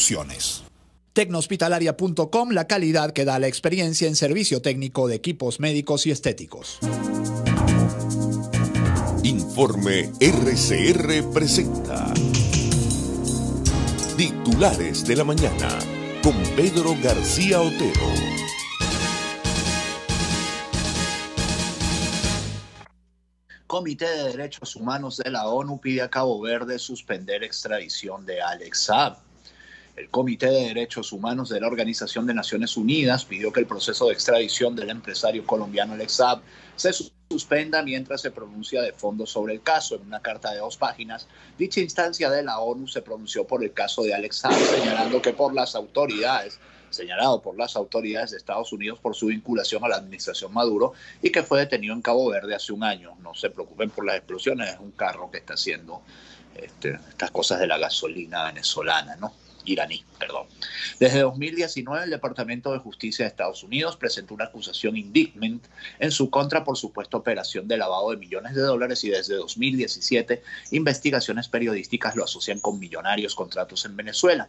Construcciones. Tecnohospitalaria.com, la calidad que da la experiencia en servicio técnico de equipos médicos y estéticos. Informe RCR presenta Titulares de la Mañana con Pedro García Otero. Comité de Derechos Humanos de la ONU pide a Cabo Verde suspender extradición de Alex Saab. El Comité de Derechos Humanos de la Organización de Naciones Unidas pidió que el proceso de extradición del empresario colombiano Alex Saab se suspenda mientras se pronuncia de fondo sobre el caso. En una carta de 2 páginas, dicha instancia de la ONU se pronunció por el caso de Alex Saab, señalado por las autoridades de Estados Unidos por su vinculación a la administración Maduro y que fue detenido en Cabo Verde hace un año. No se preocupen por las explosiones, es un carro que está haciendo estas cosas de la gasolina venezolana, ¿no? Iraní, perdón. Desde 2019, el Departamento de Justicia de Estados Unidos presentó una acusación indictment en su contra por supuesta operación de lavado de millones de dólares y desde 2017 investigaciones periodísticas lo asocian con millonarios contratos en Venezuela.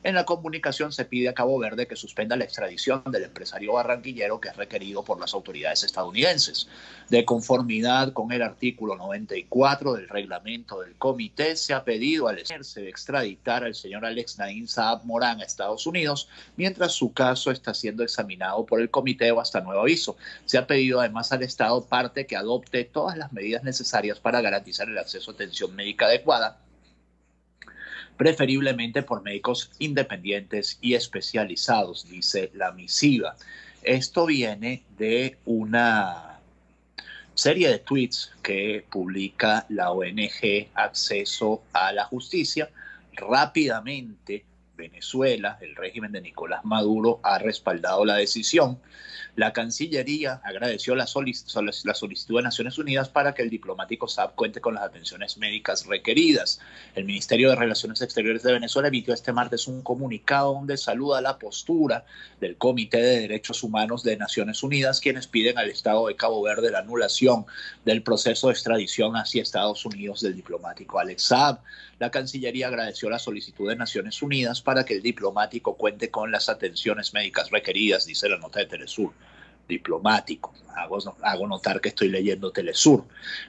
En la comunicación se pide a Cabo Verde que suspenda la extradición del empresario barranquillero que es requerido por las autoridades estadounidenses. De conformidad con el artículo 94 del reglamento del comité, se ha pedido al de extraditar al señor Alex Naim Saab Morán a Estados Unidos, mientras su caso está siendo examinado por el comité o hasta nuevo aviso. Se ha pedido además al Estado parte que adopte todas las medidas necesarias para garantizar el acceso a atención médica adecuada, preferiblemente por médicos independientes y especializados, dice la misiva. Esto viene de una serie de tweets que publica la ONG Acceso a la Justicia. Rápidamente, Venezuela, el régimen de Nicolás Maduro, ha respaldado la decisión. La Cancillería agradeció la solicitud de Naciones Unidas para que el diplomático Saab cuente con las atenciones médicas requeridas. El Ministerio de Relaciones Exteriores de Venezuela emitió este martes un comunicado donde saluda la postura del Comité de Derechos Humanos de Naciones Unidas, quienes piden al Estado de Cabo Verde la anulación del proceso de extradición hacia Estados Unidos del diplomático Alex Saab. La Cancillería agradeció la solicitud de Naciones Unidas para que el diplomático cuente con las atenciones médicas requeridas, dice la nota de Telesur. Diplomático, hago notar que estoy leyendo Telesur,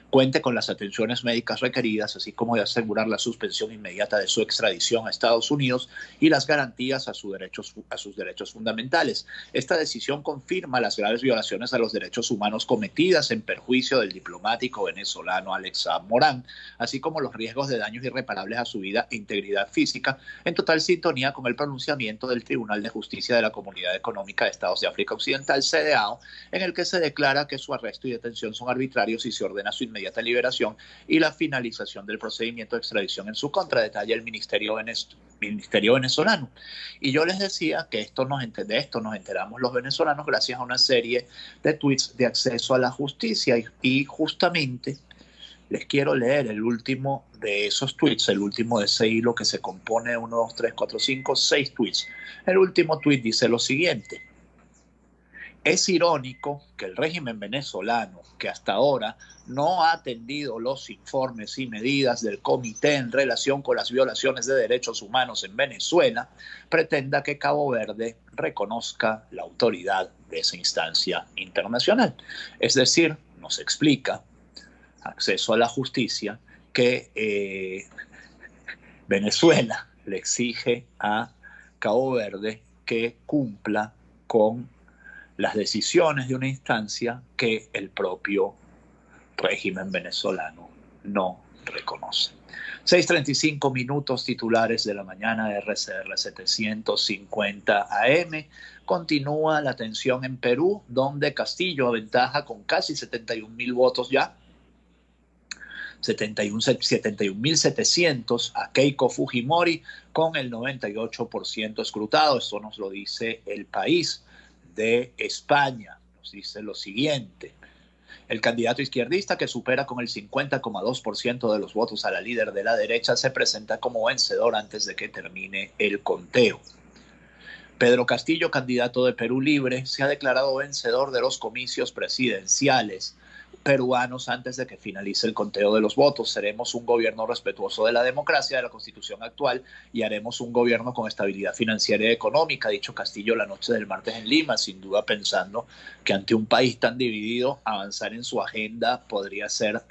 cuente con las atenciones médicas requeridas, así como de asegurar la suspensión inmediata de su extradición a Estados Unidos y las garantías a sus derechos fundamentales. Esta decisión confirma las graves violaciones a los derechos humanos cometidas en perjuicio del diplomático venezolano Alex Saab Morán, así como los riesgos de daños irreparables a su vida e integridad física, en total sintonía con el pronunciamiento del Tribunal de Justicia de la Comunidad Económica de Estados de África Occidental, CEDEAO, en el que se declara que su arresto y detención son arbitrarios y se ordena su inmediata liberación y la finalización del procedimiento de extradición en su contra, detalla el Ministerio venezolano. Y yo les decía que de esto nos enteramos los venezolanos gracias a una serie de tweets de Acceso a la Justicia y justamente les quiero leer el último de esos tweets, el último de ese hilo que se compone de 1, 2, 3, 4, 5, 6 tweets. El último tweet dice lo siguiente: es irónico que el régimen venezolano, que hasta ahora no ha atendido los informes y medidas del comité en relación con las violaciones de derechos humanos en Venezuela, pretenda que Cabo Verde reconozca la autoridad de esa instancia internacional. Es decir, nos explica Acceso a la Justicia que Venezuela le exige a Cabo Verde que cumpla con las decisiones de una instancia que el propio régimen venezolano no reconoce. 6:35 minutos, titulares de la mañana de RCR 750 AM. Continúa la tensión en Perú, donde Castillo aventaja con casi 71.000 votos ya. 71.700 a Keiko Fujimori con el 98% escrutado. Esto nos lo dice El País de España. Nos dice lo siguiente: el candidato izquierdista, que supera con el 50,2% de los votos a la líder de la derecha, se presenta como vencedor antes de que termine el conteo. Pedro Castillo, candidato de Perú Libre, se ha declarado vencedor de los comicios presidenciales peruanos antes de que finalice el conteo de los votos. Seremos un gobierno respetuoso de la democracia, de la constitución actual, y haremos un gobierno con estabilidad financiera y económica, ha dicho Castillo la noche del martes en Lima, sin duda pensando que ante un país tan dividido, avanzar en su agenda podría ser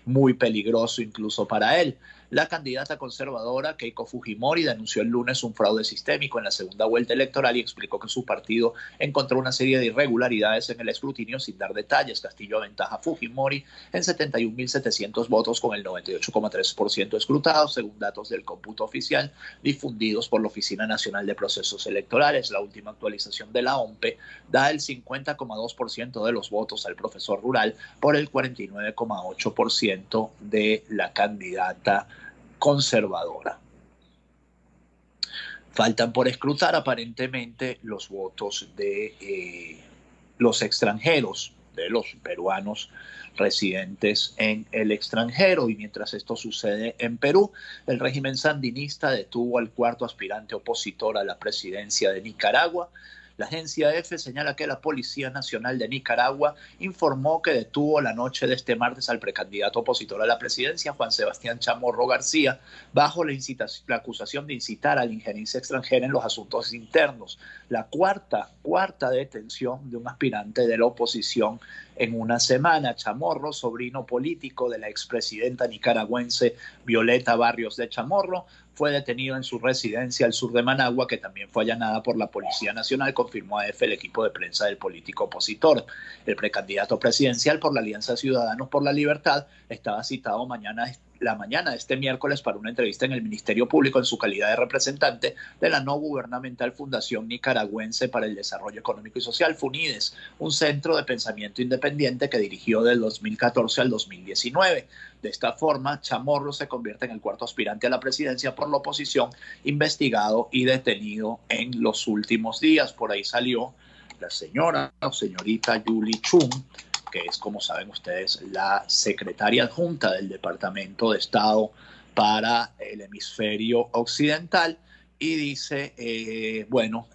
muy peligroso incluso para él. La candidata conservadora Keiko Fujimori denunció el lunes un fraude sistémico en la segunda vuelta electoral y explicó que su partido encontró una serie de irregularidades en el escrutinio sin dar detalles. Castillo aventaja a Fujimori en 71.700 votos con el 98,3% escrutados, según datos del cómputo oficial difundidos por la Oficina Nacional de Procesos Electorales. La última actualización de la OMPE da el 50,2% de los votos al profesor rural por el 49,8% de la candidata conservadora. Faltan por escrutar aparentemente los votos de los extranjeros, de los peruanos residentes en el extranjero. Y mientras esto sucede en Perú, el régimen sandinista detuvo al cuarto aspirante opositor a la presidencia de Nicaragua. La agencia EFE señala que la Policía Nacional de Nicaragua informó que detuvo la noche de este martes al precandidato opositor a la presidencia, Juan Sebastián Chamorro García, bajo la acusación de incitar a la injerencia extranjera en los asuntos internos. La cuarta detención de un aspirante de la oposición en una semana. Chamorro, sobrino político de la expresidenta nicaragüense Violeta Barrios de Chamorro, fue detenido en su residencia al sur de Managua, que también fue allanada por la Policía Nacional, confirmó a EFE el equipo de prensa del político opositor. El precandidato presidencial por la Alianza Ciudadanos por la Libertad estaba citado la mañana de este miércoles para una entrevista en el Ministerio Público en su calidad de representante de la no gubernamental Fundación Nicaragüense para el Desarrollo Económico y Social, FUNIDES, un centro de pensamiento independiente que dirigió del 2014 al 2019. De esta forma, Chamorro se convierte en el cuarto aspirante a la presidencia por la oposición, investigado y detenido en los últimos días. Por ahí salió la señorita Yuli Chung, que es, como saben ustedes, la secretaria adjunta del Departamento de Estado para el Hemisferio Occidental, y dice,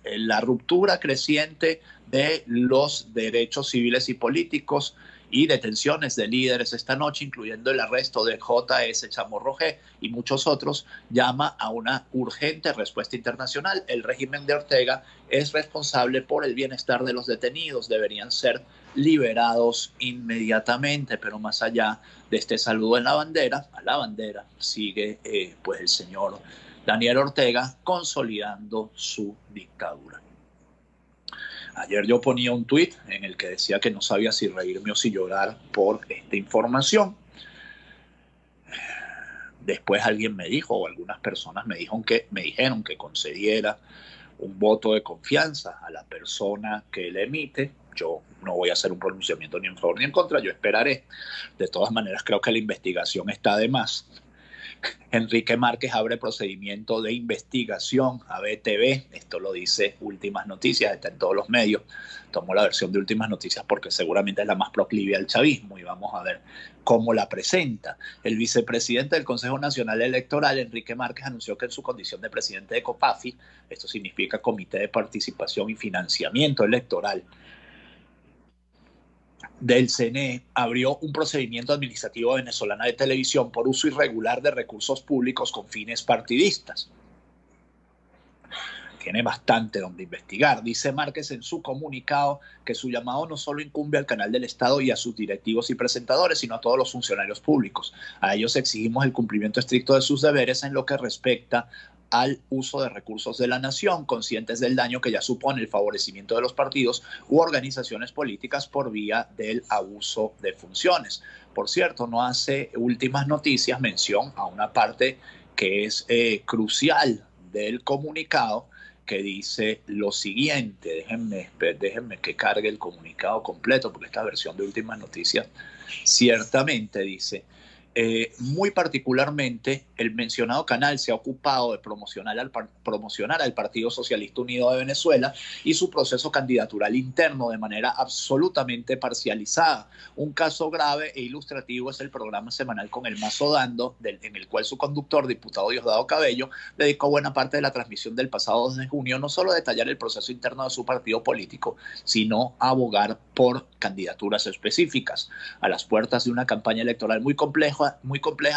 la ruptura creciente de los derechos civiles y políticos y detenciones de líderes esta noche, incluyendo el arresto de J.S. Chamorro G. y muchos otros, llama a una urgente respuesta internacional. El régimen de Ortega es responsable por el bienestar de los detenidos, deberían ser liberados inmediatamente. Pero más allá de este saludo a la bandera sigue el señor Daniel Ortega consolidando su dictadura. Ayer yo ponía un tuit en el que decía que no sabía si reírme o si llorar por esta información. Después alguien me dijo, o algunas personas me dijeron que concediera un voto de confianza a la persona que le emite. Yo no voy a hacer un pronunciamiento ni en favor ni en contra, yo esperaré. De todas maneras, creo que la investigación está de más. Enrique Márquez abre procedimiento de investigación a BTV, esto lo dice Últimas Noticias, está en todos los medios. Tomo la versión de Últimas Noticias porque seguramente es la más proclive al chavismo y vamos a ver cómo la presenta. El vicepresidente del Consejo Nacional Electoral, Enrique Márquez, anunció que en su condición de presidente de COPAFI, esto significa Comité de Participación y Financiamiento Electoral del CNE, abrió un procedimiento administrativo venezolana de televisión por uso irregular de recursos públicos con fines partidistas. Tiene bastante donde investigar. Dice Márquez en su comunicado que su llamado no solo incumbe al canal del Estado y a sus directivos y presentadores, sino a todos los funcionarios públicos. A ellos exigimos el cumplimiento estricto de sus deberes en lo que respecta al uso de recursos de la nación, conscientes del daño que ya supone el favorecimiento de los partidos u organizaciones políticas por vía del abuso de funciones. Por cierto, no hace Últimas Noticias mención a una parte que es crucial del comunicado, que dice lo siguiente. Déjenme que cargue el comunicado completo, porque esta versión de Últimas Noticias ciertamente dice: muy particularmente, el mencionado canal se ha ocupado de promocionar al Partido Socialista Unido de Venezuela y su proceso candidatural interno de manera absolutamente parcializada. Un caso grave e ilustrativo es el programa semanal Con el Mazo Dando, en el cual su conductor, diputado Diosdado Cabello, dedicó buena parte de la transmisión del pasado 2 de junio no solo a detallar el proceso interno de su partido político, sino a abogar por candidaturas específicas. A las puertas de una campaña electoral muy compleja,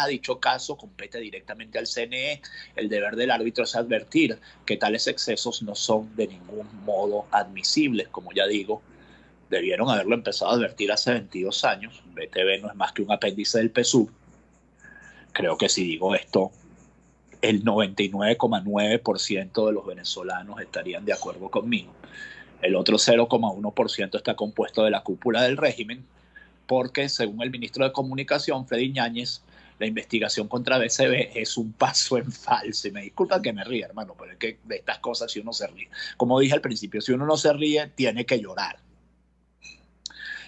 dicho caso compete directamente al CNE. El deber del árbitro es advertir que tales excesos no son de ningún modo admisibles. Como ya digo, debieron haberlo empezado a advertir hace 22 años. BTV no es más que un apéndice del PSUV. Creo que si digo esto, el 99,9% de los venezolanos estarían de acuerdo conmigo. El otro 0,1% está compuesto de la cúpula del régimen, porque según el ministro de Comunicación, Freddy Ñáñez, la investigación contra BCB es un paso en falso. Y me disculpan que me ríe, hermano, pero es que de estas cosas si uno se ríe. Como dije al principio, si uno no se ríe, tiene que llorar.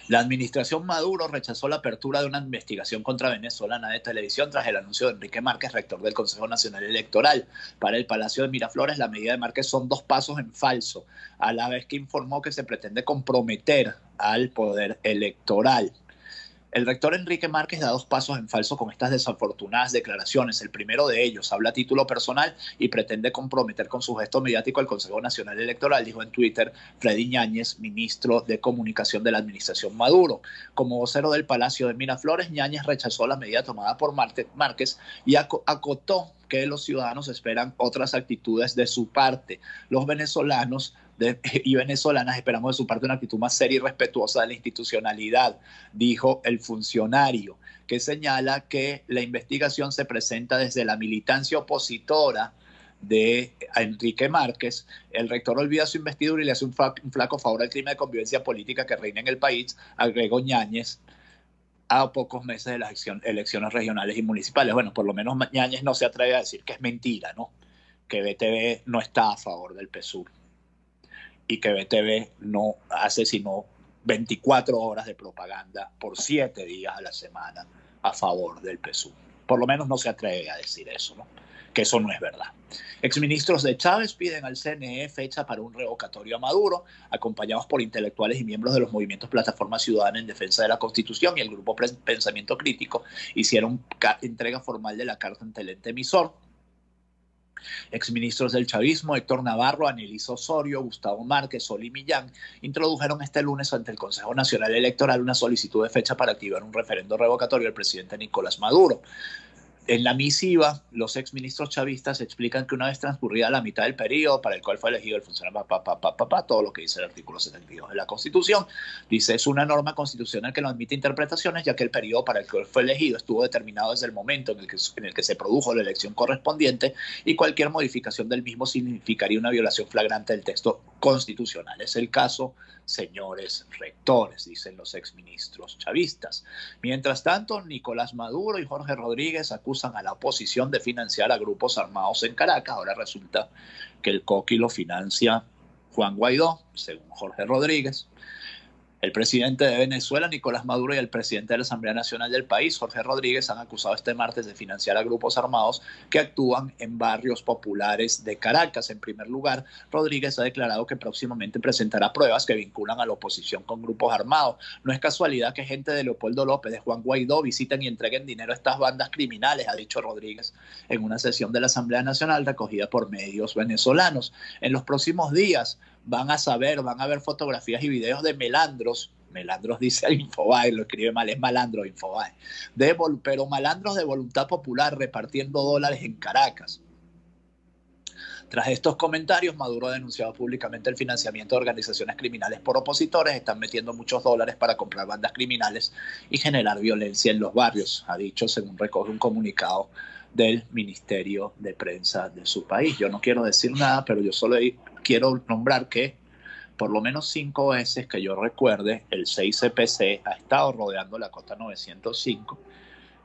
La administración Maduro rechazó la apertura de una investigación contra Venezolana de Televisión tras el anuncio de Enrique Márquez, rector del Consejo Nacional Electoral. Para el Palacio de Miraflores, la medida de Márquez son 2 pasos en falso, a la vez que informó que se pretende comprometer al poder electoral. El rector Enrique Márquez da 2 pasos en falso con estas desafortunadas declaraciones. El primero de ellos habla a título personal y pretende comprometer con su gesto mediático al Consejo Nacional Electoral, dijo en Twitter Freddy Ñáñez, ministro de Comunicación de la administración Maduro. Como vocero del Palacio de Miraflores, Ñáñez rechazó la medida tomada por Márquez y acotó que los ciudadanos esperan otras actitudes de su parte. Los venezolanos y venezolanas esperamos de su parte una actitud más seria y respetuosa de la institucionalidad, dijo el funcionario, que señala que la investigación se presenta desde la militancia opositora de Enrique Márquez. El rector olvida su investidura y le hace un flaco favor al clima de convivencia política que reina en el país, agregó Ñáñez, a pocos meses de las elecciones regionales y municipales. Bueno, por lo menos Ñáñez no se atreve a decir que es mentira, ¿no? Que BTV no está a favor del PSUV y que BTV no hace sino 24 horas de propaganda por 7 días a la semana a favor del PSUV. Por lo menos no se atreve a decir eso, ¿no? Que eso no es verdad. Exministros de Chávez piden al CNE fecha para un revocatorio a Maduro, acompañados por intelectuales y miembros de los movimientos Plataforma Ciudadana en Defensa de la Constitución y el Grupo Pensamiento Crítico hicieron entrega formal de la carta ante el ente emisor. Exministros del chavismo, Héctor Navarro, Anelisa Osorio, Gustavo Márquez, Sol y Millán, introdujeron este lunes ante el Consejo Nacional Electoral una solicitud de fecha para activar un referendo revocatorio al presidente Nicolás Maduro. En la misiva, los exministros chavistas explican que una vez transcurrida la mitad del periodo para el cual fue elegido el funcionario, todo lo que dice el artículo 72 de la Constitución, dice, es una norma constitucional que no admite interpretaciones, ya que el periodo para el cual fue elegido estuvo determinado desde el momento en el que se produjo la elección correspondiente y cualquier modificación del mismo significaría una violación flagrante del texto constitucional. Es el caso, señores rectores, dicen los exministros chavistas. Mientras tanto, Nicolás Maduro y Jorge Rodríguez acusan a la oposición de financiar a grupos armados en Caracas. Ahora resulta que el coqui lo financia Juan Guaidó, según Jorge Rodríguez. El presidente de Venezuela, Nicolás Maduro, y el presidente de la Asamblea Nacional del país, Jorge Rodríguez, han acusado este martes de financiar a grupos armados que actúan en barrios populares de Caracas. En primer lugar, Rodríguez ha declarado que próximamente presentará pruebas que vinculan a la oposición con grupos armados. No es casualidad que gente de Leopoldo López, de Juan Guaidó, visiten y entreguen dinero a estas bandas criminales, ha dicho Rodríguez en una sesión de la Asamblea Nacional recogida por medios venezolanos. En los próximos días van a ver fotografías y videos de melandros dice el Infobae, lo escribe mal, es malandro Infobae, pero malandros de voluntad popular repartiendo dólares en Caracas. Tras estos comentarios, Maduro ha denunciado públicamente el financiamiento de organizaciones criminales por opositores. Están metiendo muchos dólares para comprar bandas criminales y generar violencia en los barrios, ha dicho, según recoge un comunicado del Ministerio de Prensa de su país. Yo no quiero decir nada, pero yo solo quiero nombrar que por lo menos 5 veces que yo recuerde, el 6CPC ha estado rodeando la Costa 905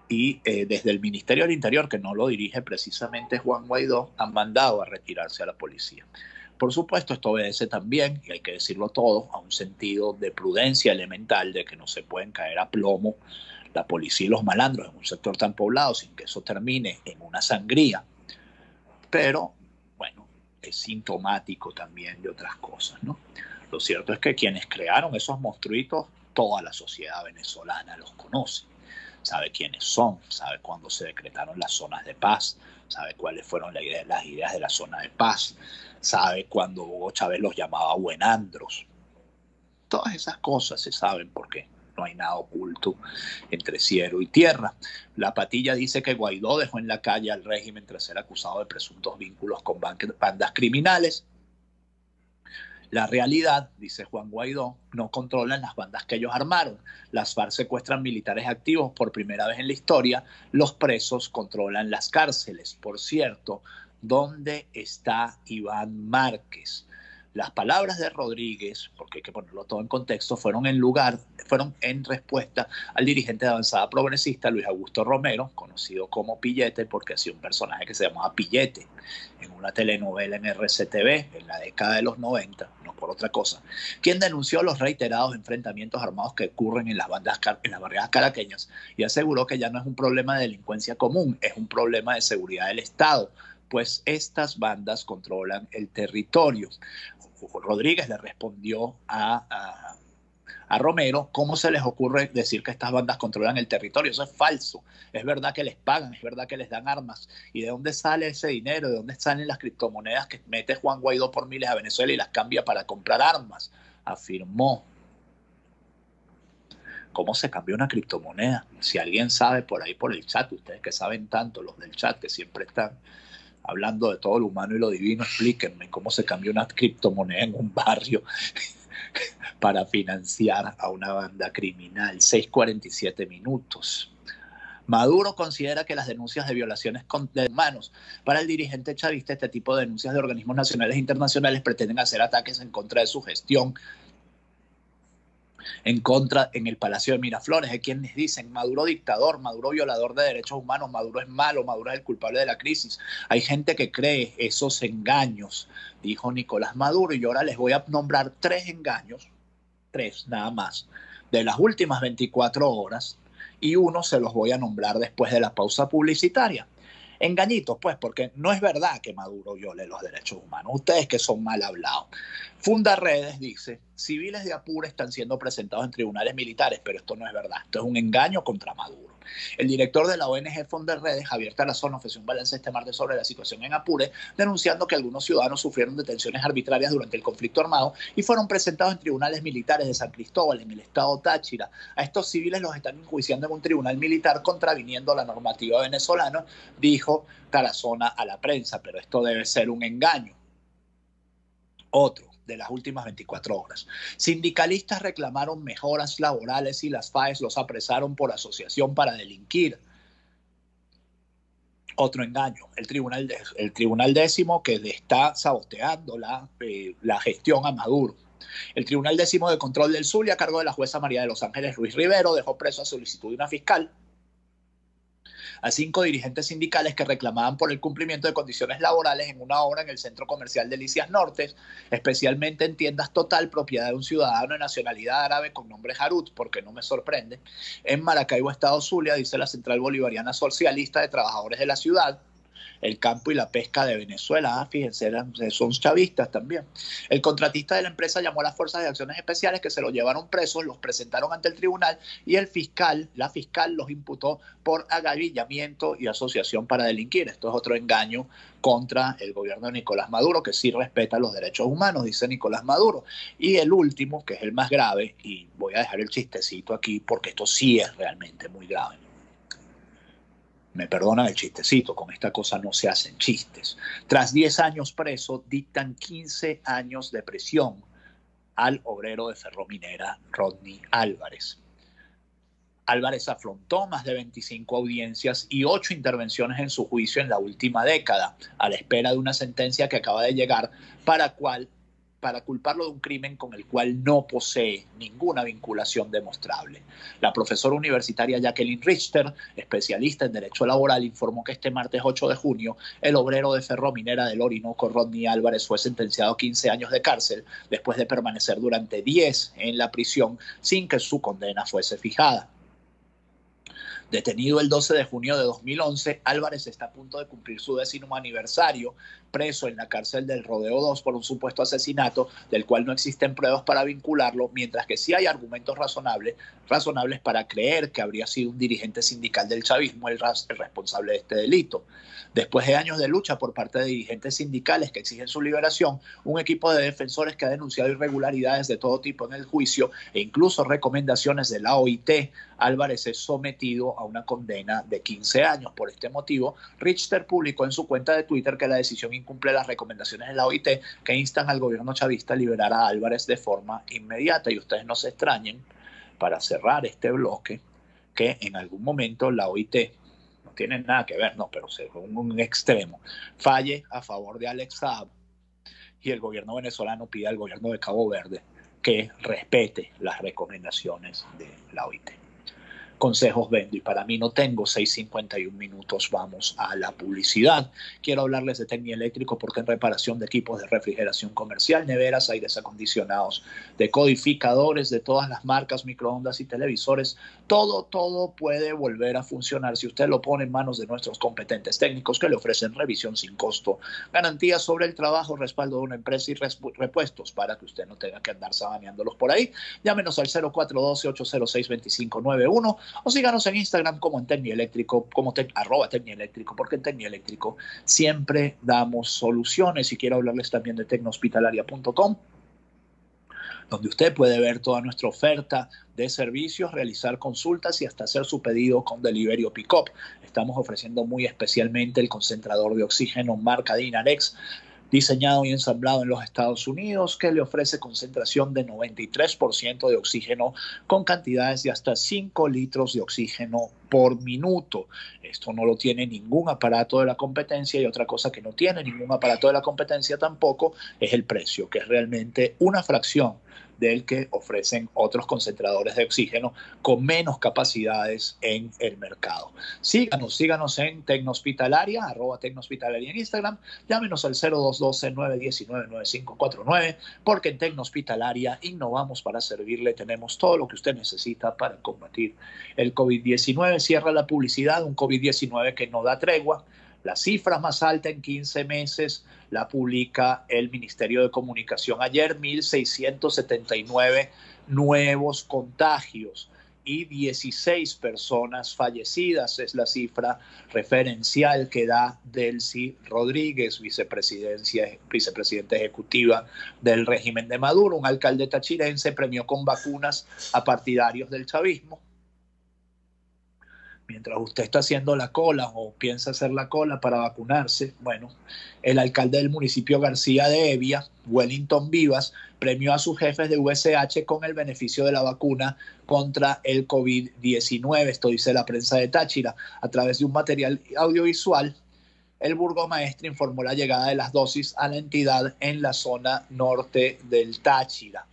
y desde el Ministerio del Interior, que no lo dirige precisamente Juan Guaidó, han mandado a retirarse a la policía. Por supuesto, esto obedece también, y hay que decirlo todo, a un sentido de prudencia elemental de que no se pueden caer a plomo la policía y los malandros en un sector tan poblado sin que eso termine en una sangría. Pero, bueno, es sintomático también de otras cosas, ¿no? Lo cierto es que quienes crearon esos monstruitos, toda la sociedad venezolana los conoce, sabe quiénes son, sabe cuándo se decretaron las zonas de paz, sabe cuáles fueron las ideas de la zona de paz, sabe cuando Hugo Chávez los llamaba buenandros. Todas esas cosas se saben porque no hay nada oculto entre cielo y tierra. La Patilla dice que Guaidó dejó en la calle al régimen tras ser acusado de presuntos vínculos con bandas criminales. La realidad, dice Juan Guaidó, no controlan las bandas que ellos armaron. Las FARC secuestran militares activos por primera vez en la historia. Los presos controlan las cárceles. Por cierto, ¿dónde está Iván Márquez? Las palabras de Rodríguez, porque hay que ponerlo todo en contexto, fueron en respuesta al dirigente de Avanzada Progresista, Luis Augusto Romero, conocido como Pillete, porque hacía un personaje que se llamaba Pillete en una telenovela en RCTV en la década de los 90, no por otra cosa, quien denunció los reiterados enfrentamientos armados que ocurren en las barriadas caraqueñas y aseguró que ya no es un problema de delincuencia común, es un problema de seguridad del Estado, pues estas bandas controlan el territorio. Rodríguez le respondió a Romero, ¿cómo se les ocurre decir que estas bandas controlan el territorio? Eso es falso. Es verdad que les pagan, es verdad que les dan armas. ¿Y de dónde sale ese dinero? ¿De dónde salen las criptomonedas que mete Juan Guaidó por miles a Venezuela y las cambia para comprar armas? Afirmó. ¿Cómo se cambió una criptomoneda? Si alguien sabe por ahí por el chat, ustedes que saben tanto, los del chat que siempre están hablando de todo lo humano y lo divino, explíquenme cómo se cambió una criptomoneda en un barrio para financiar a una banda criminal. 6:47 minutos. Maduro considera que las denuncias de violaciones de humanos para el dirigente chavista, este tipo de denuncias de organismos nacionales e internacionales pretenden hacer ataques en contra de su gestión, en el Palacio de Miraflores. Hay quienes dicen Maduro dictador, Maduro violador de derechos humanos, Maduro es malo, Maduro es el culpable de la crisis. Hay gente que cree esos engaños, dijo Nicolás Maduro, y yo ahora les voy a nombrar 3 engaños, 3 nada más, de las últimas 24 horas, y uno se los voy a nombrar después de la pausa publicitaria. Engañitos, pues, porque no es verdad que Maduro viole los derechos humanos. Ustedes que son mal hablados. Fundaredes dice, civiles de Apure están siendo presentados en tribunales militares, pero esto no es verdad. Esto es un engaño contra Maduro. El director de la ONG Fundaredes, Javier Tarazón, ofreció un balance este martes sobre la situación en Apure, denunciando que algunos ciudadanos sufrieron detenciones arbitrarias durante el conflicto armado y fueron presentados en tribunales militares de San Cristóbal, en el estado Táchira. A estos civiles los están enjuiciando en un tribunal militar contraviniendo la normativa venezolana, dijo Tarazona a la prensa, pero esto debe ser un engaño. Otro de las últimas 24 horas. Sindicalistas reclamaron mejoras laborales y las FAES los apresaron por asociación para delinquir. Otro engaño. El tribunal décimo que está saboteando la gestión a Maduro. El Tribunal Décimo de Control del Zulia, a cargo de la jueza María de los Ángeles Ruiz Rivero, dejó preso a solicitud de una fiscal a 5 dirigentes sindicales que reclamaban por el cumplimiento de condiciones laborales en una obra en el centro comercial Delicias Norte, especialmente en tiendas Total, propiedad de un ciudadano de nacionalidad árabe con nombre Harut, porque no me sorprende, en Maracaibo, estado Zulia, dice la Central Bolivariana Socialista de Trabajadores de la Ciudad. El campo y la pesca de Venezuela, fíjense, son chavistas también. El contratista de la empresa llamó a las fuerzas de acciones especiales que se lo llevaron presos, los presentaron ante el tribunal y la fiscal los imputó por agavillamiento y asociación para delinquir. Esto es otro engaño contra el gobierno de Nicolás Maduro, que sí respeta los derechos humanos, dice Nicolás Maduro. Y el último, que es el más grave, y voy a dejar el chistecito aquí porque esto sí es realmente muy grave. Me perdonan el chistecito, con esta cosa no se hacen chistes. Tras 10 años preso, dictan 15 años de prisión al obrero de Ferrominera, Rodney Álvarez. Álvarez afrontó más de 25 audiencias y 8 intervenciones en su juicio en la última década, a la espera de una sentencia que acaba de llegar para culparlo de un crimen con el cual no posee ninguna vinculación demostrable. La profesora universitaria Jacqueline Richter, especialista en Derecho Laboral, informó que este martes 8 de junio el obrero de Ferrominera del Orinoco, Rodney Álvarez, fue sentenciado a 15 años de cárcel después de permanecer durante 10 en la prisión sin que su condena fuese fijada. Detenido el 12 de junio de 2011, Álvarez está a punto de cumplir su 10º aniversario preso en la cárcel del Rodeo 2 por un supuesto asesinato del cual no existen pruebas para vincularlo, mientras que sí hay argumentos razonables para creer que habría sido un dirigente sindical del chavismo el responsable de este delito. Después de años de lucha por parte de dirigentes sindicales que exigen su liberación, un equipo de defensores que ha denunciado irregularidades de todo tipo en el juicio e incluso recomendaciones de la OIT, Álvarez es sometido a una condena de 15 años. Por este motivo, Richter publicó en su cuenta de Twitter que la decisión incumple las recomendaciones de la OIT que instan al gobierno chavista a liberar a Álvarez de forma inmediata. Y ustedes no se extrañen, para cerrar este bloque, que en algún momento la OIT, no tiene nada que ver, no, pero según un extremo, falle a favor de Alex Saab y el gobierno venezolano pide al gobierno de Cabo Verde que respete las recomendaciones de la OIT. Consejos vendo y para mí no tengo. 6:51 minutos, vamos a la publicidad. Quiero hablarles de Tecnieléctrico porque en reparación de equipos de refrigeración comercial, neveras, aires acondicionados, decodificadores de todas las marcas, microondas y televisores, todo puede volver a funcionar si usted lo pone en manos de nuestros competentes técnicos que le ofrecen revisión sin costo, garantía sobre el trabajo, respaldo de una empresa y repuestos para que usted no tenga que andar sabaneándolos por ahí. Llámenos al 0412-806-2591 o síganos en Instagram como en Tecnieléctrico, como @Tecnieléctrico, porque en Tecnieléctrico siempre damos soluciones. Y quiero hablarles también de tecnohospitalaria.com, donde usted puede ver toda nuestra oferta de servicios, realizar consultas y hasta hacer su pedido con delivery o pick-up. Estamos ofreciendo muy especialmente el concentrador de oxígeno marca Dinarex, diseñado y ensamblado en los Estados Unidos, que le ofrece concentración de 93% de oxígeno con cantidades de hasta 5 litros de oxígeno por minuto. Esto no lo tiene ningún aparato de la competencia, y otra cosa que no tiene ningún aparato de la competencia tampoco es el precio, que es realmente una fracción del que ofrecen otros concentradores de oxígeno con menos capacidades en el mercado. Síganos en Tecnohospitalaria, @Tecnohospitalaria en Instagram. Llámenos al 0212-919-9549, porque en Tecnohospitalaria innovamos para servirle. Tenemos todo lo que usted necesita para combatir el COVID-19. Cierra la publicidad, un COVID-19 que no da tregua. La cifra más alta en 15 meses la publica el Ministerio de Comunicación ayer, 1.679 nuevos contagios y 16 personas fallecidas. Es la cifra referencial que da Delcy Rodríguez, vicepresidenta ejecutiva del régimen de Maduro. Un alcalde tachirense premió con vacunas a partidarios del chavismo. Mientras usted está haciendo la cola o piensa hacer la cola para vacunarse, bueno, el alcalde del municipio García de Evia, Wellington Vivas, premió a sus jefes de VSH con el beneficio de la vacuna contra el COVID-19. Esto dice la prensa de Táchira. A través de un material audiovisual, el burgomaestre informó la llegada de las dosis a la entidad en la zona norte del Táchira.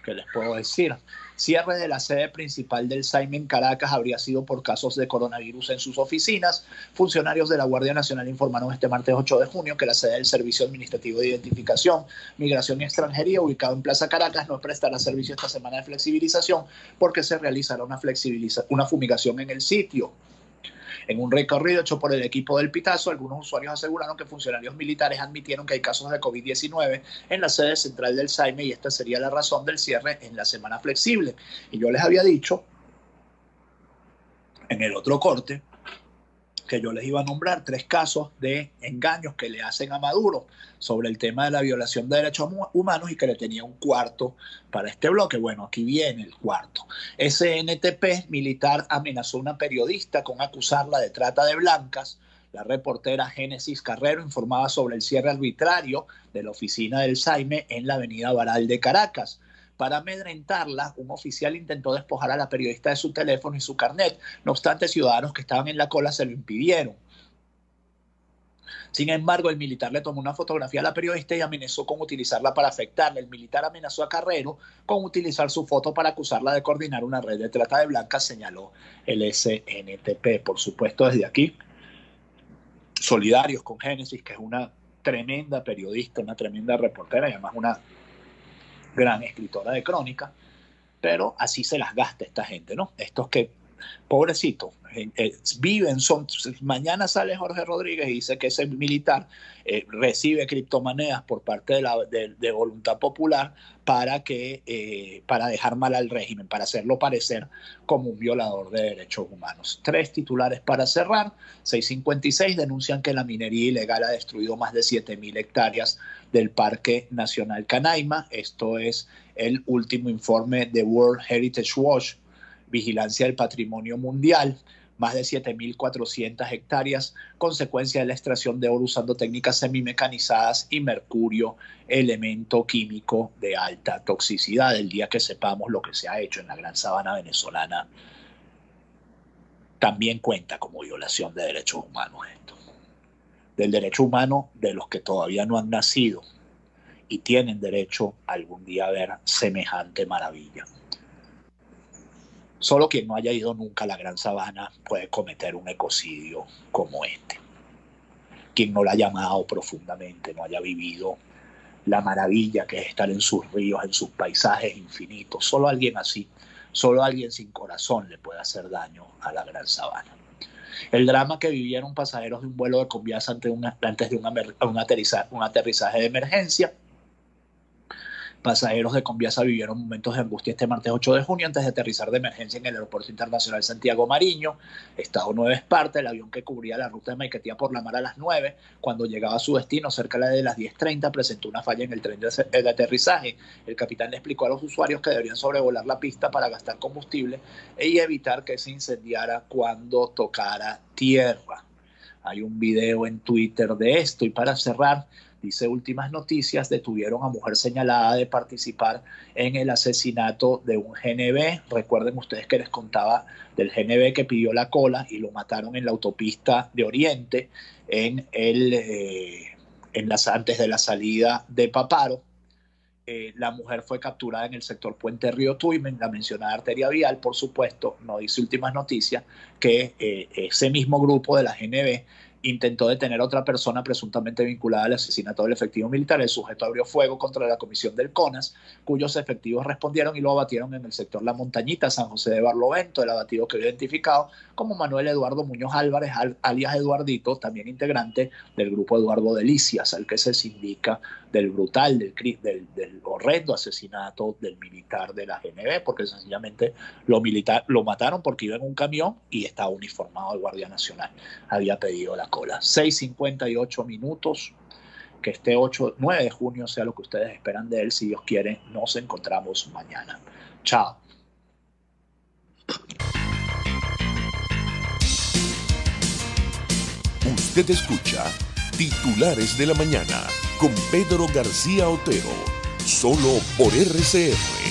¿Qué les puedo decir? Cierre de la sede principal del SAIME en Caracas habría sido por casos de coronavirus en sus oficinas. Funcionarios de la Guardia Nacional informaron este martes 8 de junio que la sede del Servicio Administrativo de Identificación, Migración y Extranjería, ubicado en Plaza Caracas, no prestará servicio esta semana de flexibilización porque se realizará una fumigación en el sitio. En un recorrido hecho por el equipo del Pitazo, algunos usuarios aseguraron que funcionarios militares admitieron que hay casos de COVID-19 en la sede central del SAIME y esta sería la razón del cierre en la semana flexible. Y yo les había dicho en el otro corte que yo les iba a nombrar 3 casos de engaños que le hacen a Maduro sobre el tema de la violación de derechos humanos y que le tenía un cuarto para este bloque. Bueno, aquí viene el cuarto. SNTP militar amenazó a una periodista con acusarla de trata de blancas. La reportera Génesis Carrero informaba sobre el cierre arbitrario de la oficina del SAIME en la avenida Baral de Caracas. Para amedrentarla, un oficial intentó despojar a la periodista de su teléfono y su carnet. No obstante, ciudadanos que estaban en la cola se lo impidieron. Sin embargo, el militar le tomó una fotografía a la periodista y amenazó con utilizarla para afectarla. El militar amenazó a Carrero con utilizar su foto para acusarla de coordinar una red de trata de blancas, señaló el SNTP. Por supuesto, desde aquí, solidarios con Génesis, que es una tremenda periodista, una tremenda reportera y además una gran escritora de crónica. pero así se las gasta esta gente, ¿no? Estos que, pobrecitos, viven, mañana sale Jorge Rodríguez y dice que ese militar recibe criptomonedas por parte de Voluntad Popular para dejar mal al régimen, para hacerlo parecer como un violador de derechos humanos. 3 titulares para cerrar. 656 denuncian que la minería ilegal ha destruido más de 7.000 hectáreas del Parque Nacional Canaima. Esto es el último informe de World Heritage Watch, Vigilancia del Patrimonio Mundial. Más de 7.400 hectáreas, consecuencia de la extracción de oro usando técnicas semimecanizadas y mercurio, elemento químico de alta toxicidad. El día que sepamos lo que se ha hecho en la Gran Sabana venezolana, también cuenta como violación de derechos humanos esto. Del derecho humano de los que todavía no han nacido y tienen derecho algún día a ver semejante maravilla. Solo quien no haya ido nunca a la Gran Sabana puede cometer un ecocidio como este. Quien no la haya amado profundamente, no haya vivido la maravilla que es estar en sus ríos, en sus paisajes infinitos. Solo alguien así, solo alguien sin corazón le puede hacer daño a la Gran Sabana. El drama que vivieron pasajeros de un vuelo de Conviasa antes de un aterrizaje de emergencia. Pasajeros de Conviasa vivieron momentos de angustia este martes 8 de junio antes de aterrizar de emergencia en el Aeropuerto Internacional Santiago Mariño, Estado Nueva Esparta. El avión que cubría la ruta de Maiquetía por la mar a las 9, cuando llegaba a su destino cerca de las 10:30, presentó una falla en el tren de aterrizaje. El capitán le explicó a los usuarios que deberían sobrevolar la pista para gastar combustible y evitar que se incendiara cuando tocara tierra. Hay un video en Twitter de esto. Y para cerrar, dice Últimas Noticias, detuvieron a mujer señalada de participar en el asesinato de un GNB. Recuerden ustedes que les contaba del GNB que pidió la cola y lo mataron en la autopista de Oriente antes de la salida de Paparo. La mujer fue capturada en el sector Puente Río Tuimen, la mencionada arteria vial. Por supuesto, no dice Últimas Noticias que ese mismo grupo de la GNB intentó detener a otra persona presuntamente vinculada al asesinato del efectivo militar. El sujeto abrió fuego contra la comisión del CONAS, cuyos efectivos respondieron y lo abatieron en el sector La Montañita, San José de Barlovento. El abatido quedó identificado como Manuel Eduardo Muñoz Álvarez, alias Eduardito, también integrante del grupo Eduardo Delicias, al que se sindica del brutal, del horrendo asesinato del militar de la GNB, porque sencillamente lo mataron porque iba en un camión y estaba uniformado de Guardia Nacional. Había pedido la cola. 6:58 minutos. Que este 9 de junio sea lo que ustedes esperan de él. Si Dios quiere, nos encontramos mañana. Chao. Usted escucha Titulares de la Mañana con Pedro García Otero, solo por RCR.